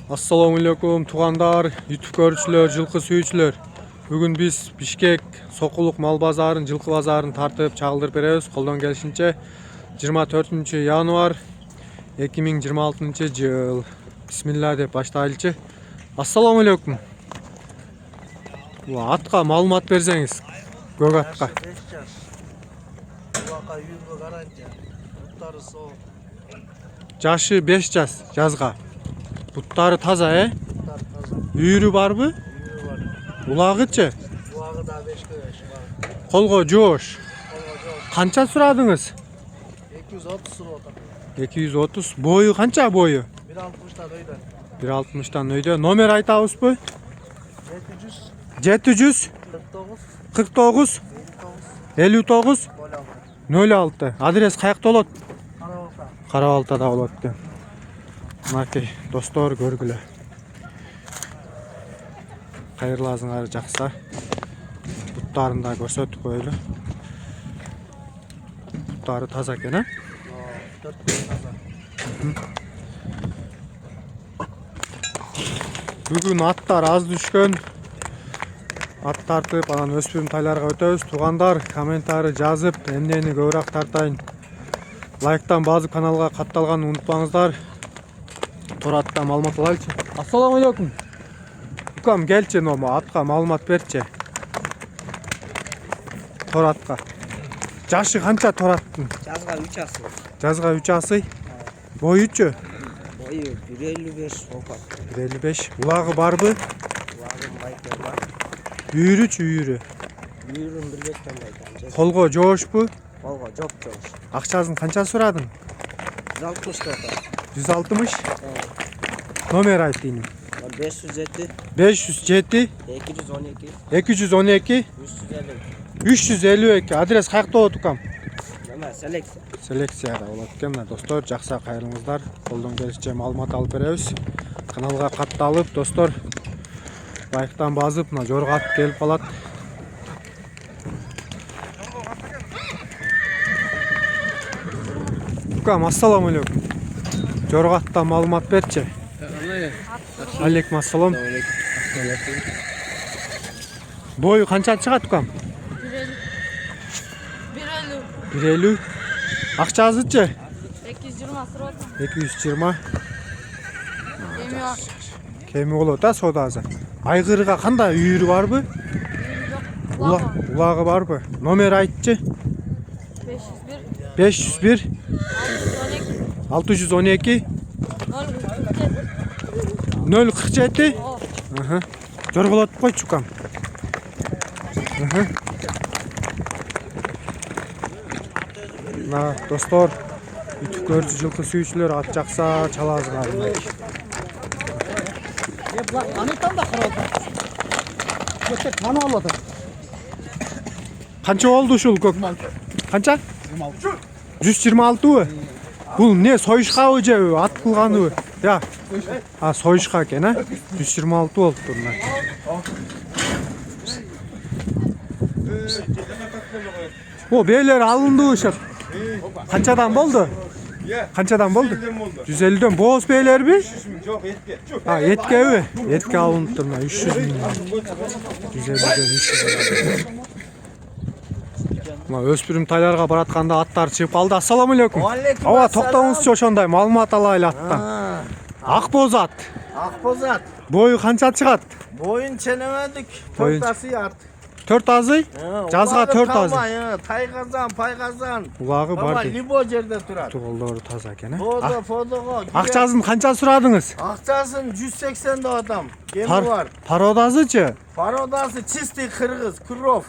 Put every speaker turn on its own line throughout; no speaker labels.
Assalamu alaikum tuğanдар, YouTube görüşçüler, жылқы сүйүүчүлөр. Бүгүн биз Бишкек Сокулук мал базарын, жылқы базарын тартып чагылдырып беребиз. Колдон келишинче 24-январ 2026 Бисмилла деп баштайлычы. Ассаламу алейкум. Атка маалымат берсеңиз. Көк атка. Жашы 5 жас, жазга. Буттары таза, Үйрү барбы?
Үйрү бар.
Улагычы?
Улагы да 5 жаш бар.
Колго жоош. Канча сурадыңыз?
230 сурап атат.
230. Бою канча бою?
1.60 өйдө.
1.60 өйдө. Номер айтабызбы?
700
49 59 06. Адрес каякта болот? Карабалтада болот экен. Мынакей достор көргүлө. Кайырларыңар жакса. Буттарын да көрсөтүп коелу. Буттары таза экен, Бүгүн аттар аз түшкөн. Ат тартып, анан өспүрүм тайларга өтөбүз. Тугандар, комментарий жазып, эмнени көбүрөөк тартайын. Лайктан басып каналга катталганын унутпаңыздар. Торатта маалымат алайлычы. Ассаламу алейкум. Укам келчи нома атка маалымат берчи. Торатка. Жашы канча тораттын?
Жазга 3 асы.
Жазга 3 асы. Боючу?
Бою 1.55 сопат.
1.55. Улагы барбы?
Улагы байкер бар.
Үйрүчү үйрү.
Үйрүн 1.5 байкер.
Колго жоошпу?
Колго жок.
Акчасын канча сурадың?
160 сопат.
160. Номер айт дейм.
507
507
212
212 352. Адрес каякта болот укам?
Нема селекция.
Селекцияда болот экен. Достор, жакса кайрылыңыздар. Колдон келишинче маалымат алып беребиз. Каналга катталып, достор, лайктан басып, мына жорго ат келип калат. Укам, ассаламу алейкум. Жорго аттан маалымат берчи. Алейкум ассалам. Бою канча чыгат укам? 1.50. Акчасычы?
220 сурат.
220.
Эми бар.
Кеми болот содасы. Айгырга кандай үйрү барбы? Улагы барбы? Номер айтчы?
501
612 047. Жорголотуп койчу укам. На, достор, YouTube көрчү жылкы сүйүүчүлөр ат жакса чалабызга.
Анытан да карап. Көтөк мана болот.
Канча болду ушул көк? Канча? 126бы? Бул не, союшкабы же ат кылганыбы? Я. Союшка экен, 126 болуптур мына. О, бейлер алынды ушак. Канчадан болду? Канчадан болду? 150дөн боз бейлерби?
Жок, этке.
Эткеби? Этке алыныптыр мына 300 миң. 150дөн 300. Мына өспүрүм тайларга баратканда аттар чыгып калды. Ассаламу алейкум. Ооба, токтоңузчу ошондой маалымат алайлы аттан. Акбоз ат.
Акбозат.
Бою канча чыгат?
Боюн ченемедик.
Боюн-
4 асы арт.
4 азы? Жазга 4 азы.
Тайгазан, пайгазан.
Улагы бар дейт.
Либо жерде турат.
Колдору таза экен,
Фодого.
Акчасын канча сурадыңыз?
Акчасын 180 деп атам. Кеми бар.
Пародазычы?
Пародасы чистый кыргыз, Куров.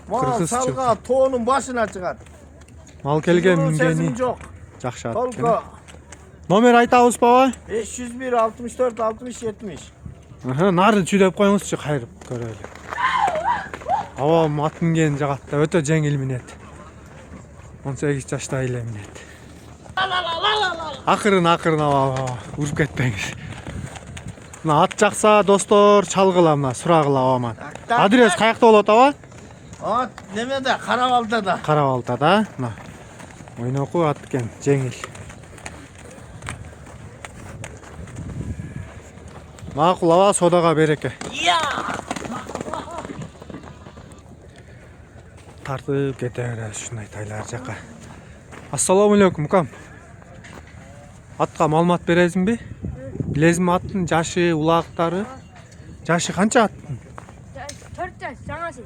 Мал
Кыргызчы.
салга тоонун башына чыгат.
Мал келген
Сезим
мингени
жок.
жакшы ат экен.
Толко
Номер айтабыз баба?
501 64 60 70.
Нарды чүйдөп коюңузчу, кайрып көрөлү. Аба ат минген жагатта өтө жеңил минет. 18 жашта эле минет. Акырын аба, уруп кетпеңиз. Мына ат жакса достор, чалгыла мына, сурагыла абаман. Адрес каякта болот аба?
Ат немеде, Карабалтада.
Карабалтада, мына. Ойноку ат экен, жеңил. Макул аба, содага береке. Тартып кете беребиз ушундай тайлар жака. Ассаламу алейкум укам. Атка маалымат бересиңби? Билесиңби аттын жашы, улагыктары? Жашы канча аттын?
4 жаш жаңасы.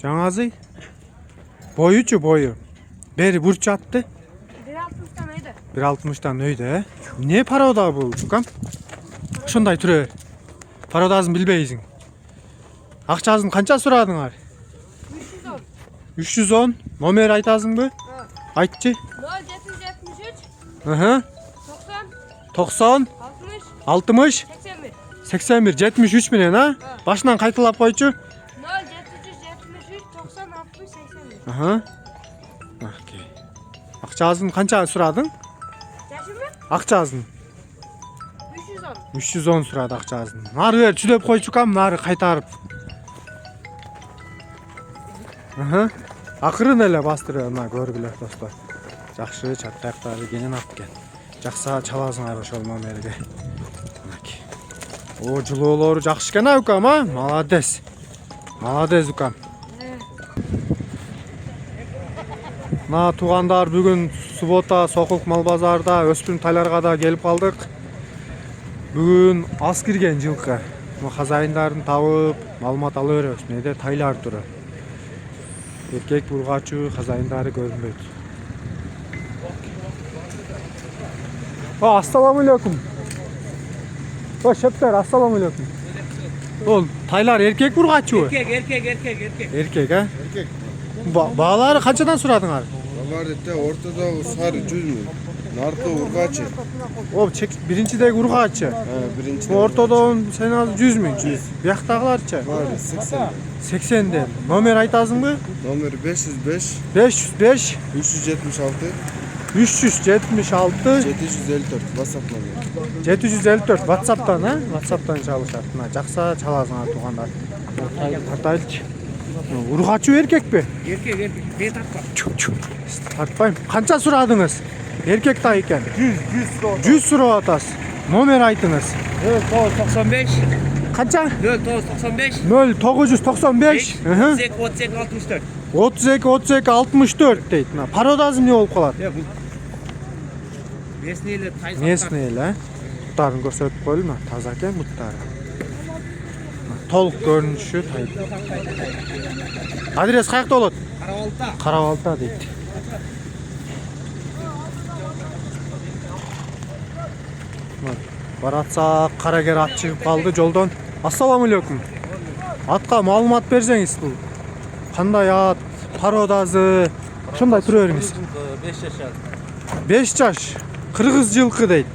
Жаңазы? Боючу бою. Бери бурчу атты?
1.60'dan öydü.
1.60'dan өйдө, э? Не парода бул, укам? Ошондой түрө. Пародазын билбейсиң. Акчасын канча сурадыңар?
310.
310. Номер айтасыңбы? Айтчы.
0773
Ага.
90
90,
60
60,
81.
81, 73 менен, а? Башынан кайталап койчу.
0773 90 60 81.
Ага. Окей. Акчасын канча сурадың?
Yaşı mı?
Акчасын
310.
310 сурады акчасын. Нары бер чүлөп койчу кам, нары кайтарып. Ага. Акырын эле бастырып, мына көргүлөр достор. Жакшы чатаяктары кенен апкен. Жакса чаласыңар ошол номерге. Мынакей. О, жылоолору жакшы экен а укам, а? Молодец. Молодец укам. Мына туугандар бүгүн суббота Сокулук мал базарда өспүрүм тайларга да келип калдык. Бүгүн аз кирген жылкы. Хазайындарын табып, маалымат ала беребиз. Менде тайлар туру. Эркек бургачу, хазайындары көрүнбөйт. Ассаламу алейкум. Шептер, ассаламу алейкум. Ол тайлар эркек бургачу?
Erkek.
Эркек, а? Баалары канчадан сурадыңар?
Var ete ortada sarı 100 mü? Nartı urgaçı.
О, биринчидеги ургачы.
Birinci.
Ортодон сен азыр 100 миң. Бияктагыларчы?
Var 80.
80ден. Номер айтасыңбы?
Номeri 505
505
376
376
754 WhatsApp numara.
754 WhatsApp'tan, ha? WhatsApp'tan çalışat. Мына жакса чаласыңар туугандар. Тартайлычы. Ургачу эркекпи?
Erkek. Ben tatma.
Чук. Тартпайм. Канча сурадыңыз? Эркек та экен. 100 сурап атасыз. Номер айтыңыз.
0995.
Канча?
0995.
0995.
32 64.
32 64 дейт. Мына пародазы эмне болуп калат?
Ya bu. Mesneyle tay
Местный эле. Буттарын көрсөтүп коелу, таза экен буттары. Толук көрүнүшү тайып. Адрес каякта болот?
Karavalta.
Карабалта дейт. Баратсак карагер ат чыгып калды жолдон. Ассаламу алейкум. Атка маалымат берсеңиз бул. Кандай ат, пародазы, ошондой тура бериңиз.
5 yaşar.
5 жаш. Кыргыз жылкы дейт.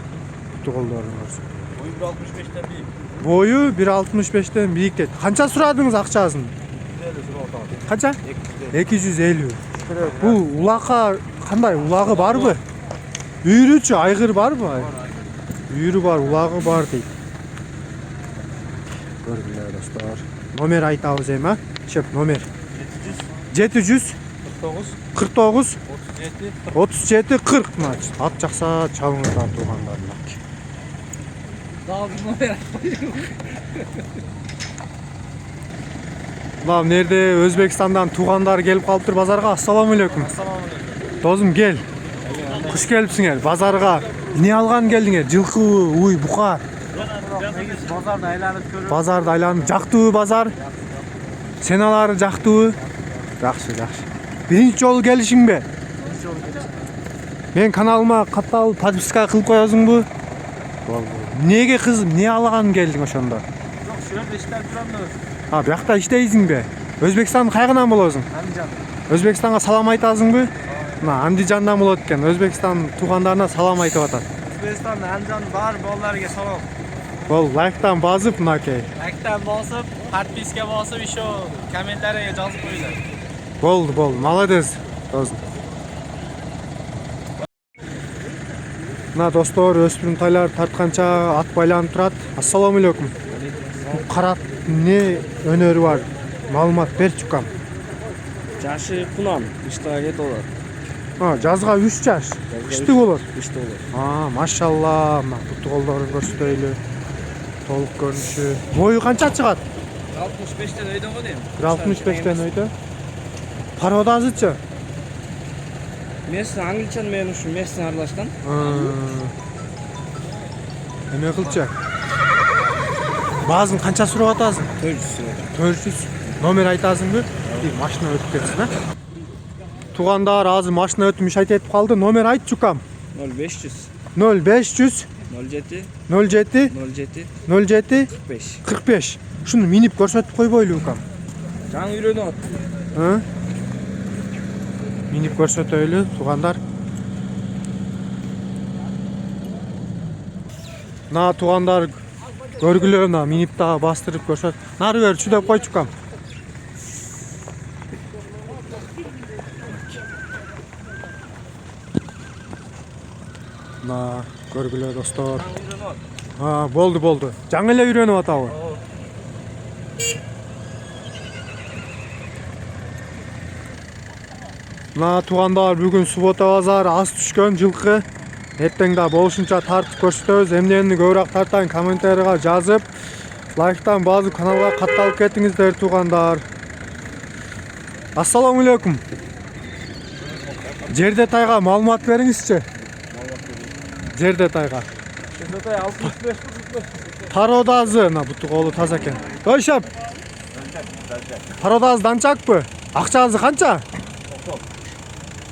Туголдоруңуз.
Boyu 65'ten büyük.
Бою 1.65'тен бийик дейт. Канча сурадыңыз акчасын? Канча? 250. Бул улакка кандай, улагы барбы? Үйрүчү айгыр барбы? Үйрү бар, улагы бар дейт. Көргүлөр достор. Номер айтабыз эми, а? Шеп номер. 700 49 37 40 значит. Ат жакса чалыңыздар туугандар.
Daha bir numara.
Мына нерде Өзбекстандан туугандар келип калыптыр базарга. Ассаламу алейкум. Досум кел. Куш келипсиңер базарга. Эмне алган келдиңер? Жылкыбы, уй, бука.
Pazarda aylanıp görüp.
Базарды айланып жактыбы базар? Сеналары жактыбы? Жакшы. Биринчи жолу келишиңби? Мен каналыма катталып подписка кылып коесуңбу? Неге кызым, эмне алган келдиң ошондо?
Yok şurada işler duramıyoruz.
Биякта иштейсиңби? Өзбекстандын кайгынан болосуң?
Anlayacağım.
Өзбекстанга салам айтасыңбы? Мына Андижандан болот экен. Өзбекстан туугандарына салам айтып атат.
Özbekistan'da Ancan var bollarga salom.
Бол лайктан басып мынакей.
Like'tan basıp, подписка basıp еще kommentariyga жазып qo'yinglar.
Болды, молодец. Досым. Мына достор, өспүрүм тайлар тартканча ат байланып турат. Ассаламу алейкум. Карат эмне өнөрү бар? Маалымат берчи укам.
Жашы кунан, кышта кет болот.
Жазга 3 жаш. Кышты болот.
Кышта болот.
Машалла, мына путу колдорун көрсөтөйлү. Толук көрүнүшү. Бою канча чыгат?
65'ten öyle mi diyeyim?
1.65'ten öydü. Parodazıçı.
Messi Anglичан менен ушу Месси аралашкан.
Эме кылчы. Баазын канча сурап атасың?
400.
400. Номер айтасыңбы? Машина өтүп кетсин, а? Тугандар азыр машина өтүмүш айтып калды. Номер айт чукам.
0500
0500
07
07
07
07
45.
45. Шуну минип көрсөтүп койбойлу укам.
Жаңы үйрөнүп атты.
Минип көрсөтөйлү тугандар. На тугандар көргүлө, на минип дагы бастырып көрсөт. Нары бер чүдөп койчу укам. На көргүлө достор. Болду. Жаңы эле үйрөнүп атабы? На тугандар бүгүн суббота базар аз түшкөн жылкы. Эртең да болушунча тартып көрсөтөбүз. Эмнени көбүрөөк тартайын комментарийга жазып, лайктан базы каналга катталып кетиңиздер тугандар. Ассаламу алейкум. Жерде тайга маалымат бериңизчи. Жерде тайга.
Тай 65.
Пародазы, на буту колу таза экен. Ойшап. Пародаз данчакпы? Акчасы канча?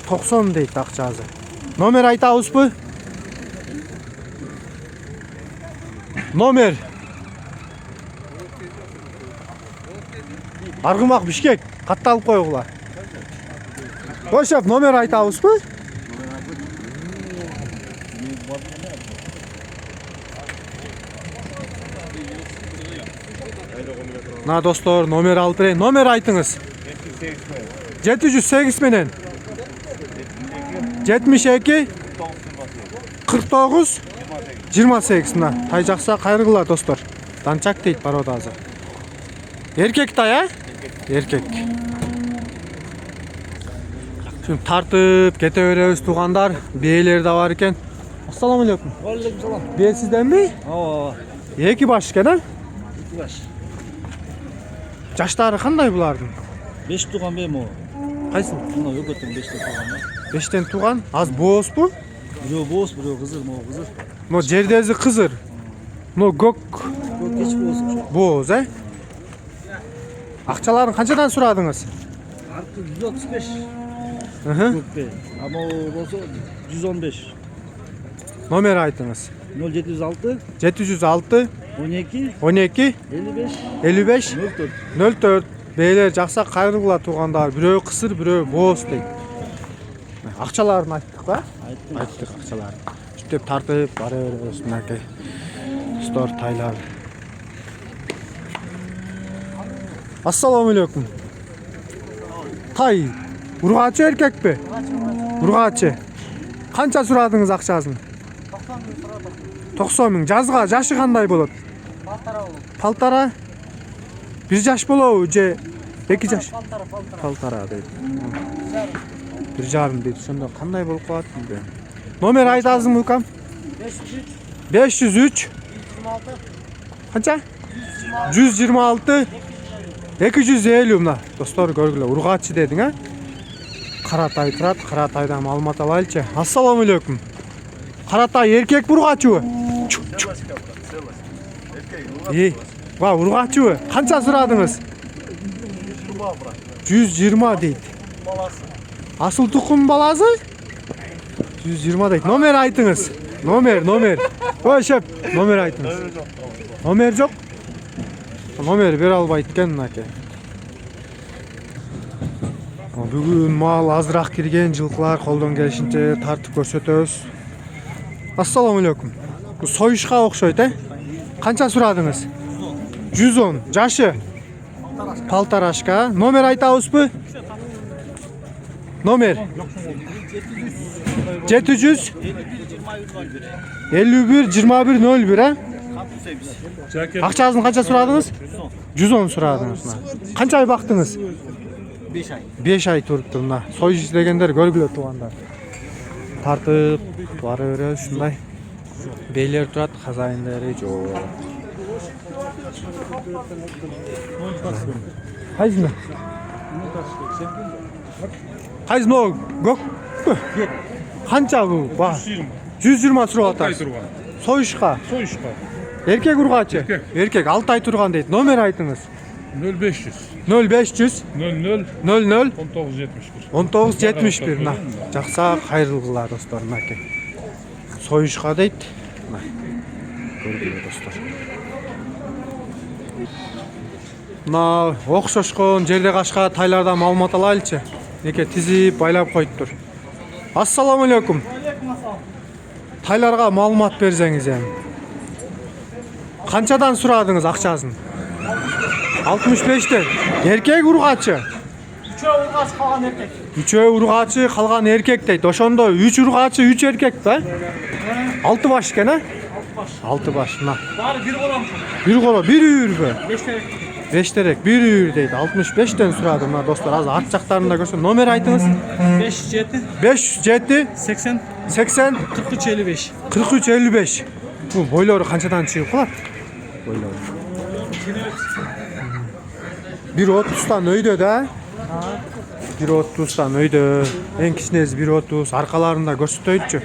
90 дейт акчасы. Номер айтабызбы? Номер. Аргымак Бишкек, катталып койгула. Ойшап, номер айтабызбы? На достор, номер алып берейин. Номер айтыңыз. 708 менен 72 49 28 на тай жакса кайрыгыла достор. Данчак дейт пародазы. Эркек тай, а? Эркек. Шун тартып кете беребиз тугандар. Бээлер да бар экен. Ассаламу алейкум.
Алейкум салам.
Бээ сизденби?
Ооба.
Эки баш экен, а?
2 баш.
Жаштары кандай булардын?
5 туган бе мо?
Кайсын?
Мына өгөттөн 5 туган.
5тен туган. Аз боозбу?
Бирөө боз, бирөө кызыр, мо кызыр.
Но жердези кызыр. Но көк
Көк кеч боз.
бооз, э? Акчаларын канчадан сурадыңыз?
Арты 135.
Көк
бе. Ама болсо 115.
Номер айтыңыз.
0706
706
12
12
55
55
04.
04. Бейлер жакса кайрыгыла тугандар. Бирөө кысыр, бирөө бооз дейт. Акчаларын айттык ба? Айттык акчаларын. Түтеп тартып бара беребиз мынакей. Достор тайлар. Ассаламу алейкум. Тай, ургачы эркекпи? Ургачы. Канча сурадыңыз акчасын? 90 миң. Жазга жашы кандай болот? Палтара. 1 жаш болобу же 2 жаш? Палтара дейт. 1,5 дейт. Ошондо кандай болуп калат билбейм. Номер айтасыңбы укам? 503 Канча? 126 250 мына. Достор көргүлө, ургачы дедиң, а? Каратай турат, Каратайдан маалымат алайлычы. Ассаламу алейкум. Каратай эркек ургачыбы? Ва, ургачыбы? Канча сурадыңыз? 120 дейт. Асыл тукум баласы? 120 дейт. Номер айтыңыз. Номер. Ой, шеп, номер айтыңыз. Номер жок? Номер бере албайт экен мынакей. Бүгүн мал азыраак кирген, жылкылар колдон келишинче тартып көрсөтөбүз. Ассаламу алейкум. Бу союшка окшойт, э? Канча сурадыңыз? 110. Жашы? Палтарашка. Номер айтабызбы? Номер 700 51 21 01, а? Акчасын канча сурадыңыз? 110 сурадыңыз. Канча ай бактыңыз?
5 ай.
5 ай туруптур мына. Союш издегендер көргүлө тугандар. Тартып бара беребиз ушундай. Бейлер турат, хазайындары жок. Qaysi? Qaysi no? Gök. Qancha bu? Bak. 120 surata. Soyuşqa.
Soyuşqa.
Erkek urg'achi. Erkek 6 ay turgan deydi. Nomer aytыңыз.
0500
0500
00
00
1971.
1971. Мына. Жақса қайырлылар достар, мынакей. Soyuşqa deydi. Мына. Көргілер достар. Мына оқшошкон жерде қашқа тайлардан маалымат алайлычы. Неке тизип байлап қойыптыр. Ассаламу алейкум. Тайларға маалымат берсеңиз эми. Қанчадан сұрадыңыз ақшасын? 65-тен. Еркек ургачы. Үчөө ургачы, қалған еркек дейді. Ошондо 3 ургачы, 3 еркек да? 6 баш экен, а? 6 баш, мына.
Бары бир колом.
Бир коло, бир үйүрбү?
5 терек.
5 терек, бир үйүр дейді. 65-тен сұрадым, мына достар. Азыр арт жақтарында көрсөм. Номер айтыңыз.
507
507
80
80
43 55.
43 55. Bu boylары қаншадан шығып қалады? Бойлары. 1.30-тан өйдө да? 1.30-тан өйдө. Ең кичинеси 1.30, аркаларында көрсөтөйүтчү.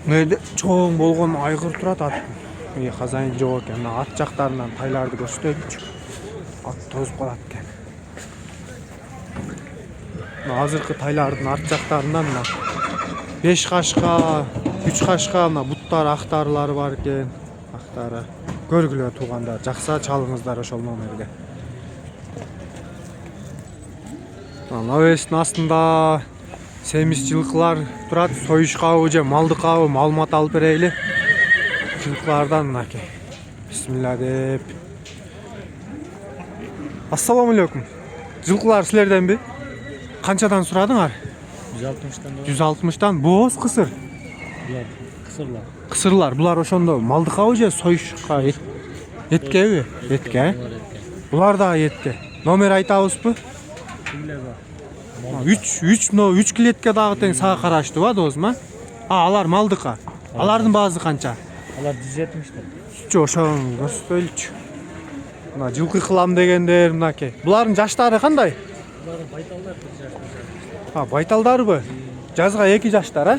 Мына чоң болгон айгыр турат ат. Казайын жок экен. Ат жактарынан тайларды көрсөтөйүтчү. Ат тозуп калат экен. Азыркы тайлардын арт жактарынан 5 кашка, 3 кашка, буттар, актарлары бар экен. Актары. Көргүлө туугандар, жакса чалыңыздар ошол номерге. Навестин астында семиз жылкылар турат. Союшкабы же малдыкабы маалымат алып берейли. Жылкылардан мынакей. Бисмилла деп. Ассаламу алейкум. Жылкылар силерденби? Канчадан сурадыңар?
160'tan
160'tan. Боз кысыр.
kısırlar.
Кысырлар. Булар ошондо малдыкабы же союшка эткеби? Этке. Булар да этке. Номер айтабызбы? 3 клетке дагы тең сага караштыбы дозма? Алар малдыка. Алардын баазы канча?
Alar 170'tan.
Жо, ошону көрсөтөлүчү. Мына жылкы кылам дегендер мынакей. Булардын жаштары кандай? Байталдарбы? Жазга 2 жаштар, а?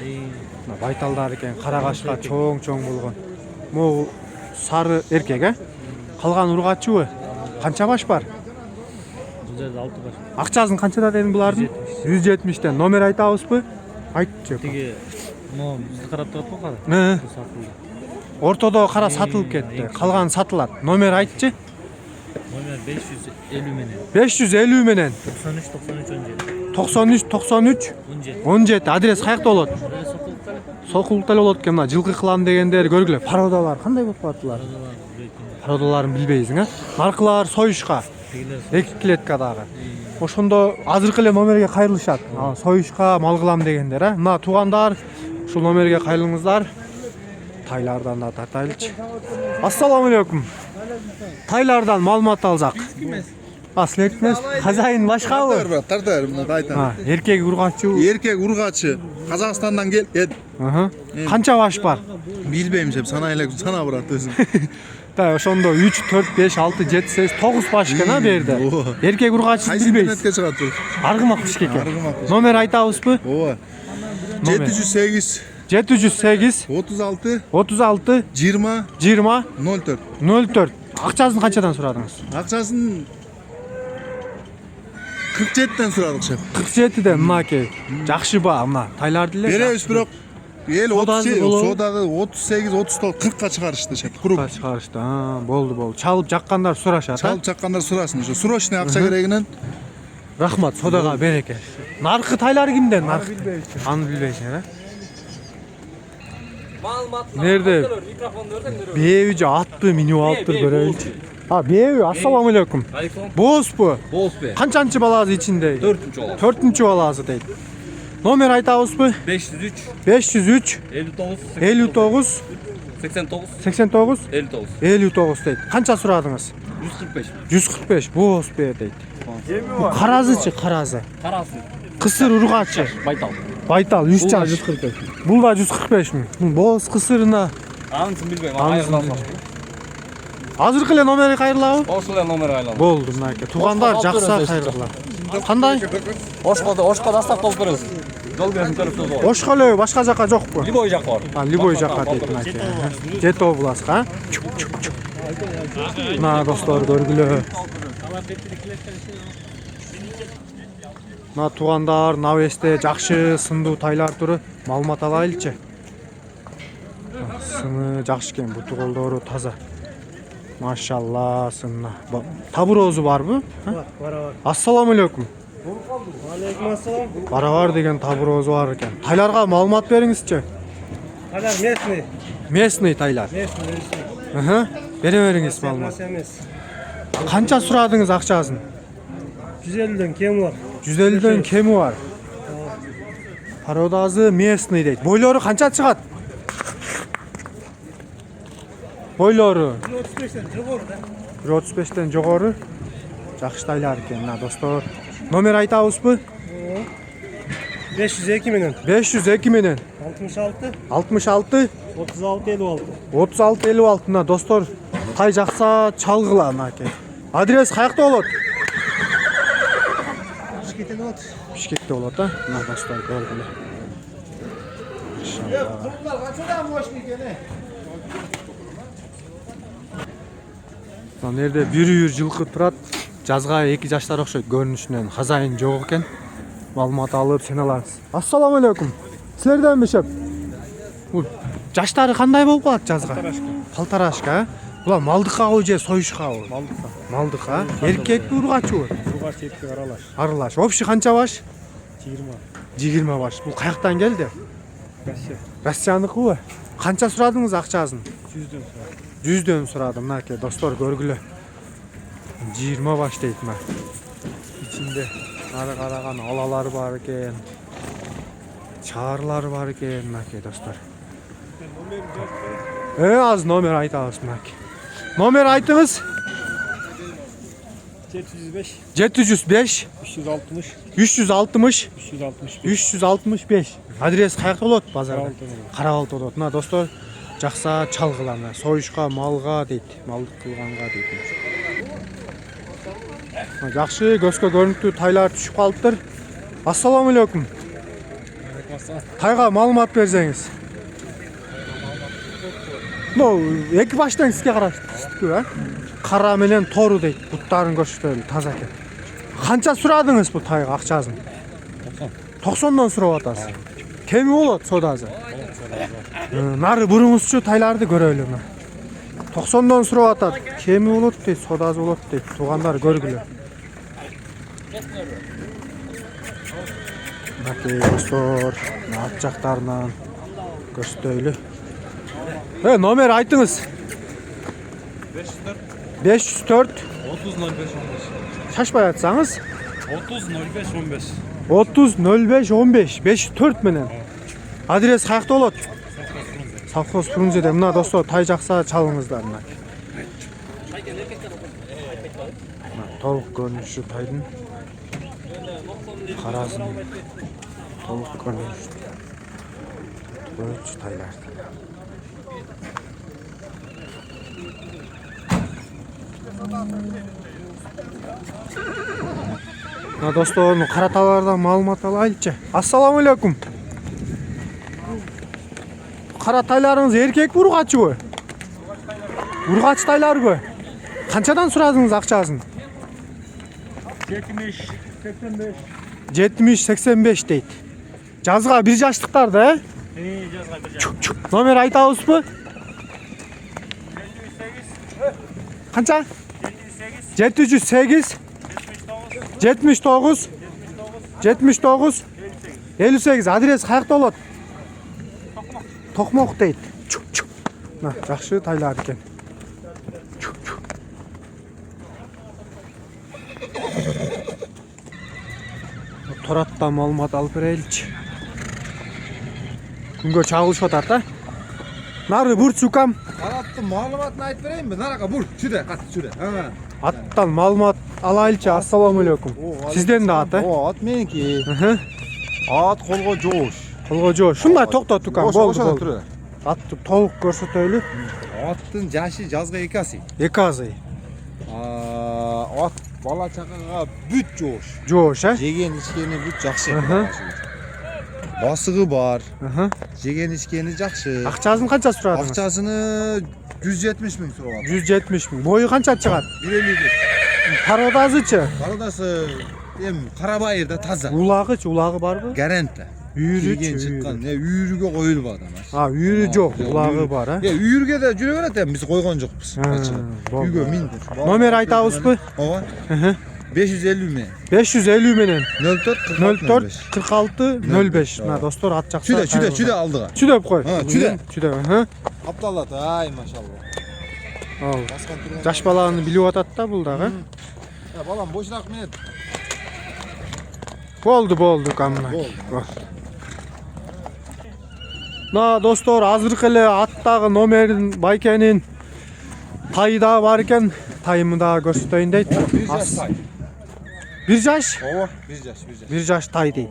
Байталдар экен, кара кашка чоң болгон. Могу сары эркек, а? Калган ургачыбы? Канча баш бар?
106 baş.
Акчасын канчада дедиң булардын? 170'тен. Номер айтабызбы? Айтчы.
Tigi mo bizni qarab turibdi qara.
Ne?
Satıldı.
Ортодо кара сатылып кетти. Калган сатылат. Номер айтчы?
Номер 550 менен.
550 менен.
93
93 17. Адрес каякта болот? Сокулукта болот экен. Мына жылкы кылам дегендер көргүлө. Пародалар кандай болуп калаттылар? Пародаларын билбейсиң, а? Наркылар союшка. 2 клеткадагы. Ошондо азыркы эле номерге кайрылышат. Союшка, мал кылам дегендер, а? Мына туугандар, ушул номерге кайрылыңыздар. Тайлардан да тартайлычы. Ассаламу алейкум. Тайлардан маалымат алсак. Силер хозяин башкабы?
Тартар, мына айтам.
Эркек ургачы.
Эркек ургачы Казакстандан келген.
Канча баш бар?
Билбейм, санай элек сана барат өзүм.
Да, ошондо 3, 4, 5, 6, 7, 8, 9 баш экен а берде. Эркек ургачы билбейсиз.
Интернетке чыгат тур.
Аргымак бишке экен.
Аргымак.
Номер айтабызбы?
Ооба. 708
708
36
36
20
20
04.
04. Акчасын канчадан сурадыңыз?
Акчасын 47'ten сурадык шеф.
47'ден мынакей. Жакшы ба, мына тайларды эле.
Беребиз бирок эл
Содасы болобу?
содады 38 39 40ка чыгарышты шеф. Круг.
Чыгарышты. Болду. Чалып жаккандар сурашат.
Чалып чаккандар сурасын. Ошо срочный акча керегинен.
Рахмат, содага береке. Наркы тайлары кимден? Наркы аны билбейсиңер, а? Нерде? Беби же атты минип алыптыр көрөйүнчү. Беби, ассаламу алейкум. Бозбу?
Bozbe.
Канчанчы баласы ичинде?
4-cü olan.
4-cü баласы дейт. Номер айтабызбы?
503
503
59
59
89
89
59
59 дейт. Канча сурадыңыз?
145.
145. Бозбе дейт. Каразычы, каразы.
Karası.
Кысыр ургачы.
Baytal.
Байтал 100 жаш.
145.
Бул да 145 миң. Боз кысырына
Anısını bilmem.
Anısını
Ayardan
bilmem.
saçtı.
Азыркы эле номери кайрылабы?
Ошол эле номер айланып.
Болду мынакей. Туугандар жакса кайрылгыла. Кандай?
Ошко доставка кылып беребиз. Жол берип көрүп турсуз.
Ошко эле башка жака жокпу?
Любой жак бар.
Любой жака дейт мынакей. Жети область, а? Мына достор көргүлө. Мына туугандар навесте жакшы сындуу тайлар туру маалымат алайлычы. Сыны жакшы экен, буту колдору таза. Машалла сынна. Табурозу барбы?
Бар.
Ассаламу алейкум.
Алейкум ассалам.
Барабар деген табурозу бар экен. Тайларга маалымат бериңизчи.
Тайлар местный.
Местный тайлар.
Местный.
Бере бериңиз маалымат.
Эмес.
Канча сурадыңыз акчасын?
150ден кем бар.
150ден кеми бар. Породасы местный дейт. Бойлору канча чыгат? Бойлору
35ден жогору да.
135ден жогору. Жакшы тайлар экен, мына достор. Номер айтабызбы?
502 менен
502 менен
66
66
36 56.
36 56 мына достор. Тай жакса чалгыла мынакей. Адрес каякта болот?
Бишкекте болот.
Бишкекте болот, а? Мына достор көргүлө. Мына жерде бир жылкы турат. Жазга 2 жаштар окшойт көрүнүшүнөн. Хазайын жок экен. Маалымат алып сен аласыз. Ассаламу алейкум. Силерден бешеп. Бул жаштары кандай болуп калат жазга? Полторашка. Булар малдыкабы же союшкабы?
Малдыкка.
Малдыка. Эркекпи ургачыбы?
Ургач эркек аралаш.
Аралаш. Общий канча баш?
20.
20 баш. Бул каяктан келди?
Россия.
Россияныкыбы? Канча сурадыңыз акчасын?
100ден.
100дөн сурадым. Мынакей достор көргүлө. 20 баш дейт мына. İçinde ары караган алалар бар экен. Чаарлар бар экен мынакей достор. Аз номер айтабыз мынакей. Номер айтыңыз?
705
705
360
360
365.
365. Адрес каякта болот? Базарда.
Карабалты.
Карабалты болот. Мына достор жакса чалгылана. Союшка, малга дейт. Малдык кылганга дейт. Жакшы көзгө көрүнүктүү тайлар түшүп калыптыр. Ассаламу алейкум. Тайга маалымат берсеңиз. Ну, эки баштан сизге караштыкпы, а? Кара менен тору дейт. Буттарын көрсөтөлү, таза экен. Канча сурадыңыз бул тайга акчасын? 90дон сурап атасыз. Кеми болот содасы? Нары буруңузчу тайларды көрөлү мына. 90дон сурап атат. Кеми болот дейт, содасы болот дейт. Туугандар көргүлө. Мынакей достор, ат жактарынан көрсөтөлү. Номер айтыңыз. 504
30.05.15.
Шашпай атсаңыз?
30.05.15.
30.05.15 504 менен. Адрес каякта болот? Совхоз Фрунзеде. Мына достор тай жакса чалыңыздар мына. Толук көрүнүшү тайдын. Карасын. Толук көрүнүшү. Көрүнүшү тайлар. Мына достор, караталардан маалымат алайлычы. Ассаламу алейкум. Каратайларыңыз эркек ургачыбы? Ургач тайларбы? Канчадан сурадыңыз акчасын?
70-85.
70-85 дейт. Жазга 1 жаштыктар да,
Жазга 1 жаш.
Номер айтабызбы? Канча? 708 79 79 58. Адрес каякта болот? Токмок дейт. Мына жакшы тайлар экен. Тораттан маалымат алып береличи. Күнгө чагылышып атат, а? Нары бур чукам.
Аттын маалыматын айтып берейинби? Нарага бур, чүрө, кат чүрө.
Аттан маалымат алайлычы. Ассаламу алейкум. Сизден да ат, а?
Ат меники.
Ат
колго жоош.
Колго жоо. Шундай токтот тукам. Болду.
Тура.
Атты толук көрсөтөлү.
Аттың жашы жазға 2 асы.
2 азы.
At бала чакага бүт жоош.
Жоош, а?
Жеген ичкени бүт жакшы.
Аха.
Басыгы бар.
Аха.
Жеген ичкени жакшы.
Акчасын канча сурадыңыз?
Акчасыны 170 миң сурап атат.
170 миң. Бою канча чыгат?
150.
Пародазычы?
Карадасы карабайырда таза.
Улагы барбы?
Гаранта. Үйрүген чыккан. Үйрүгө коюлуп атат.
Үйрү жок, улагы бар, а?
Үйрүгө да жүрө берет, биз койгон жокпуз. Үйгө минди.
Номер айтабызбы?
Ооба. 550 миң.
550 менен
04
04 46 05. Мына достор ат жакса.
Чүдө алдыга.
Чүдөп кой.
Чүдө. Апталат, ай машалла.
Жаш баланы билип атат да бул дагы.
Балам бошрак мен.
Болду камна. Мына достор, азыркы эле аттагы номерин байкенин тайы да бар экен. Тайымы да көрсөтөйүн дейт. 1 жаш?
Ооба, 1
жаш тай дейт.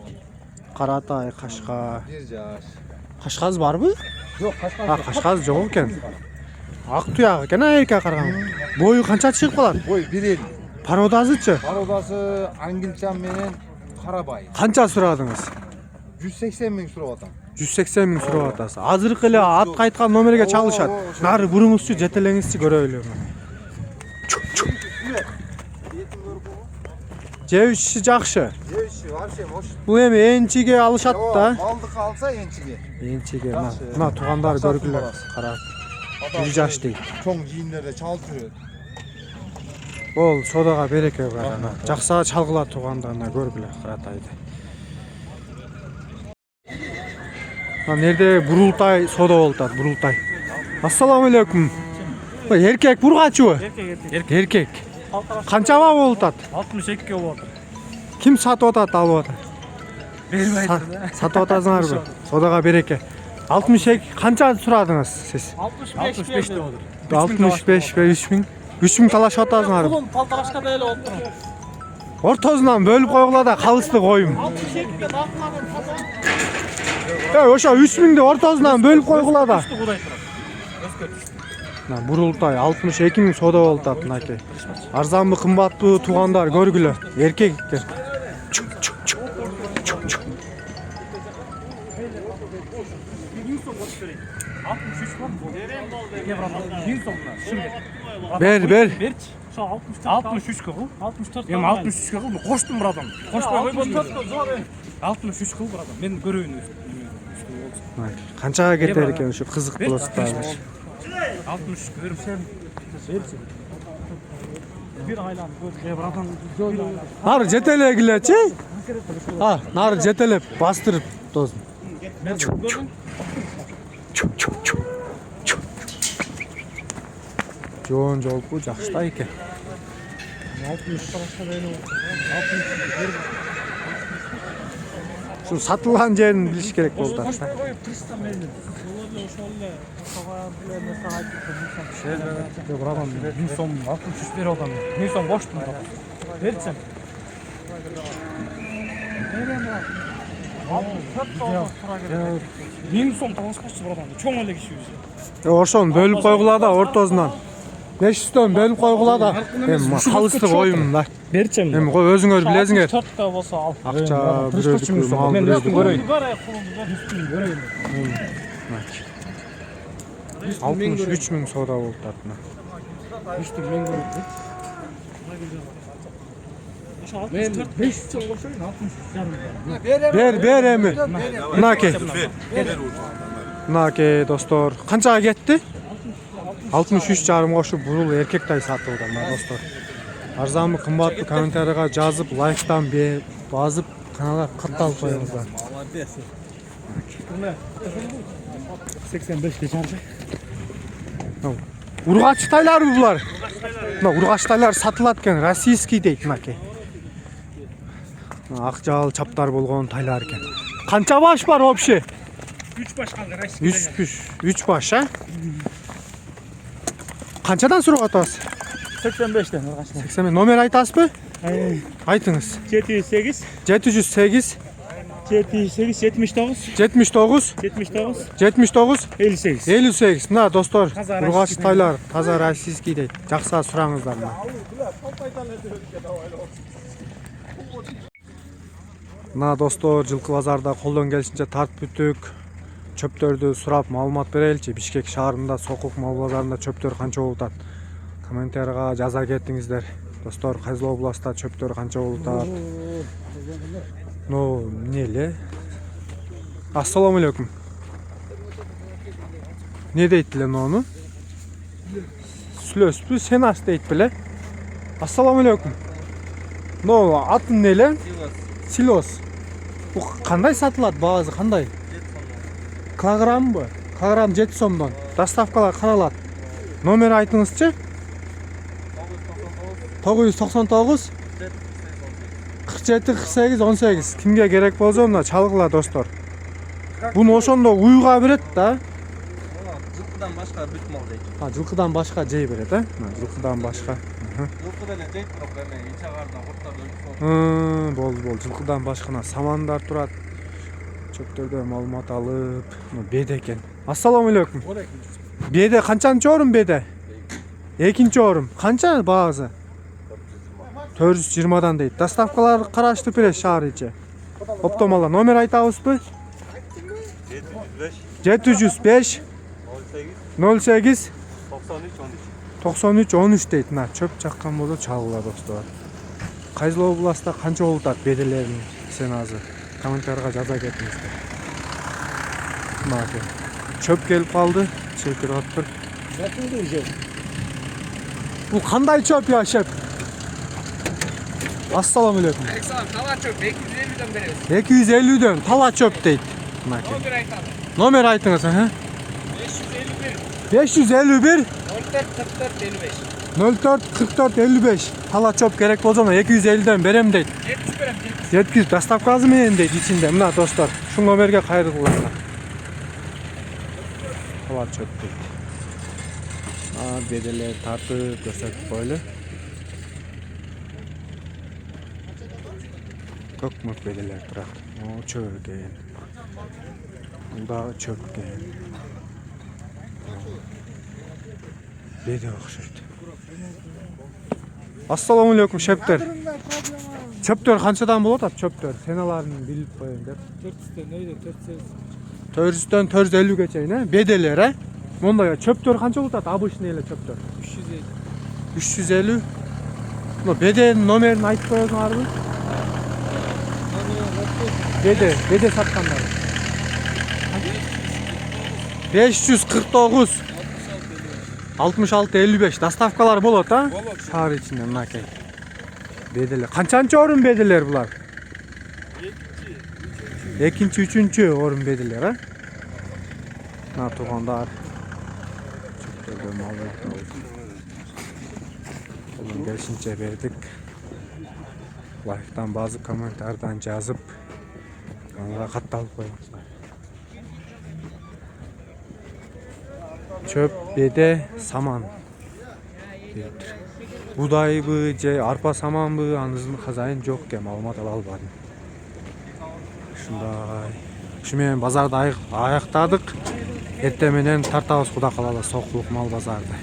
Каратай, кашка.
1 жаш.
Кашказ барбы?
Жок,
Кашказ жок экен. Ак туяк экен, эрке карган. Бою канча чыгып калат?
Бой 1.50.
Пародазычы?
Пародасы Ангилчан менен Карабай.
Канча сурадыңыз?
180 миң сурап атам.
180 миң сурап атасыз. Азыркы эле ат кайткан номерге чалышат. Нары буруңузчу, жетелеңизчи көрөлү. Жебиши жакшы.
Жеши, вообще мош.
Бул эми энчиге алышат да.
Малдыкы алса энчиге.
Энчиге мына туугандар көргүлө. Кара. 1 жаш дейт.
Чоң жийиндерде чалып жүрөт.
Ол содага береке бар ана. Жакса чалгыла туугандарына көргүлө Каратайды. Нерде бурултай сода болтат, бурултай. Ассаламу алейкум. Эркек бургачыбы? Эркек. Канчаба болтат?
62 болуп атат.
Ким сатып атат, алып атат?
Бербей атат.
Сатып атасыңарбы? Содага береке. 62 канча сурадыңыз сиз?
65 деп отур.
65 бе 3000? 3000 талашып атасыңарбы?
Улун палтарашка да эле отур.
Ортосунан бөлүп койгула да калысты коюм.
62 акмагын таза.
Ошо 3000 де ортосунан бөлүп койгула да.
Кудай турат.
Бурултай 62 миң сода болтат мынакей. Арзанбы, кымбатпы туугандар көргүлө. Эркек экен.
63 var. Berem boldu.
Бер.
Берчи. Şu 63 kıl. 64. Hem 63 kıl. Koştum buradan. Koşmay koymadım. 63 kıl buradan. Ben görüyün
Канчага кетер экен ушу кызык болот да.
63 görürsen. Berçi. Bir aylan gör. Buradan.
Нары жетелегилечи. Нары жетелеп бастырып тоздун. Жоон жолку жакшыта экен. 60 карашка да эле. 60. Şu satılgan yerini biliş gerek oldu aslında.
Buradan 1000 som 63 bir adam. 1000 som boştum da. Versen. Bin som талашкачы buradan. Çoğun эле киши жүзү.
Ошону бөлүп койгула да ортосунан. Нечтен бөлүп койгула да. Эми калысты коюм да.
Берчем.
Эми өзүңөр билесиңер.
4 та болсо ал.
Акча бирөөдүкү, мал
Мен
бирөөдүкү.
көрөйүн. Бар ай кулумду үстүн көрөйүн.
63 миң сода болуп атына.
Үстүн мен көрөйүн. Men 5 сом кошоюн 63
Бер эми. Мынакей. Мынакей достор. Канчага кетти? 63 жарым кошуп бурул эркектай сатылды мына достор. Арзанбы, кымбатпы комментарийга жазып, лайктан басып, каналга катталып коюңуздар.
85 кечерди.
Ургач тайларбы булар? Мына ургач тайлар сатылат экен, российский дейт мынакей. Ак жаал чаптар болгон тайлар экен. Канча баш бар вообще?
3 баш калды российский.
3 баш, а? Канчадан сурап атасыз?
85'ten urgaçlar.
80 номер айтасызбы? Айтыңыз.
708
708
78, 79,
79
79,
79
58.
58. Мына достор,
Таза
ургач
российский.
тайлар, таза российский дейт. Жакса сураңыздар мына. Мына достор, жылкы базарда колдон келишинче тартып бүттүк. Чөптөрдү сурап маалымат береличи. Бишкек шаарында Сокук мал базарында чөптөр канча болуп атат? Комментарийга жаза кетиңиздер. Достор, Кайзыл областта чөптөр канча болуп атат? Ну, эмне эле? Ассаламу алейкум. Не дейт эле ону? Сүлөспү, сен аш дейт беле? Ассаламу алейкум. Но атын эмне эле? Силос. Бу кандай сатылат? Баасы кандай? Килограммбы? Килограмм 7 сомдон. Доставкалар каралат. Номер айтыңызчы? 999 47 48 18. Кимге керек болсо мына чалгыла достор. Буну ошондо уйга берет да.
Жылкыдан башка бүт мал дейт.
Жылкыдан башка жей берет, а? Жылкыдан башка.
Жылкы деле дейт, бирок эми ичагардан курттарды
Болду. Жылкыдан башкана самандар турат. Чөптөрдө маалымат алып, беде экен. Ассаламу алейкум. Беде канчанчы орун беде? Экинчи орун. Канча баасы? 420дан дейт. Доставкалар караштырып берет шаар ичи. Оптомала номер айтабызбы? 705 08 93 13 дейт. Мына чөп чаккан болсо чалгыла достор. Кайзыл областта канча болуп атат беделерин сен азыр комментарийга жаза кетиңиздер. Мына чөп келип калды. Чекер атып. Бул кандай чөп я шеп? Ассаламу алейкум.
Тала чөп 250дөн беребиз.
250дөн тала чөп дейт.
Номер айталы.
Номер айтыңыз,
551
551
04 44 55.
04 44 55. Тала чөп керек болсо 250дөн берем дейт.
70 берем.
70 доставкасы менен дейт ичинде. Мына достор, ушул номерге кайрылыңыздар. Тала чөп дейт. Беделер тартып көрсөтүп койлу. Көк беделер турат. Чөп экен. Бул дагы чөп экен. Беде окшойт. Ассаламу алейкум шептер. Чөптөр канчадан болот атат чөптөр? Сеналарын билип коеюн деп. 400дөн 450ге чейин, беделер, Мондай чөптөр канча болот атат? Обычный эле чөптөр. 350. Но беденин номерин айтып коесуңарбы? Беде саткандар. 549 66 55 доставкалар болот, а? Шаар ичинде мынакей. Беделер. Канчанчы орун беделер булар? Экинчи, үчүнчү орун беделер, а? Мына туугандар. Чөптөрдө маалымат алып. Колдон келишинче бердик. Лайктан базы комментарийдан жазып, каналга катталып коюңуздар. Чөп, беде, саман. Будайбы же арпа саманбы, анын казайын жок экен, маалымат ала албадым. Ушундай. Ушу менен базарды аяктадык. Эртең менен тартабыз, Кудай кааласа, Сокулук мал базарды.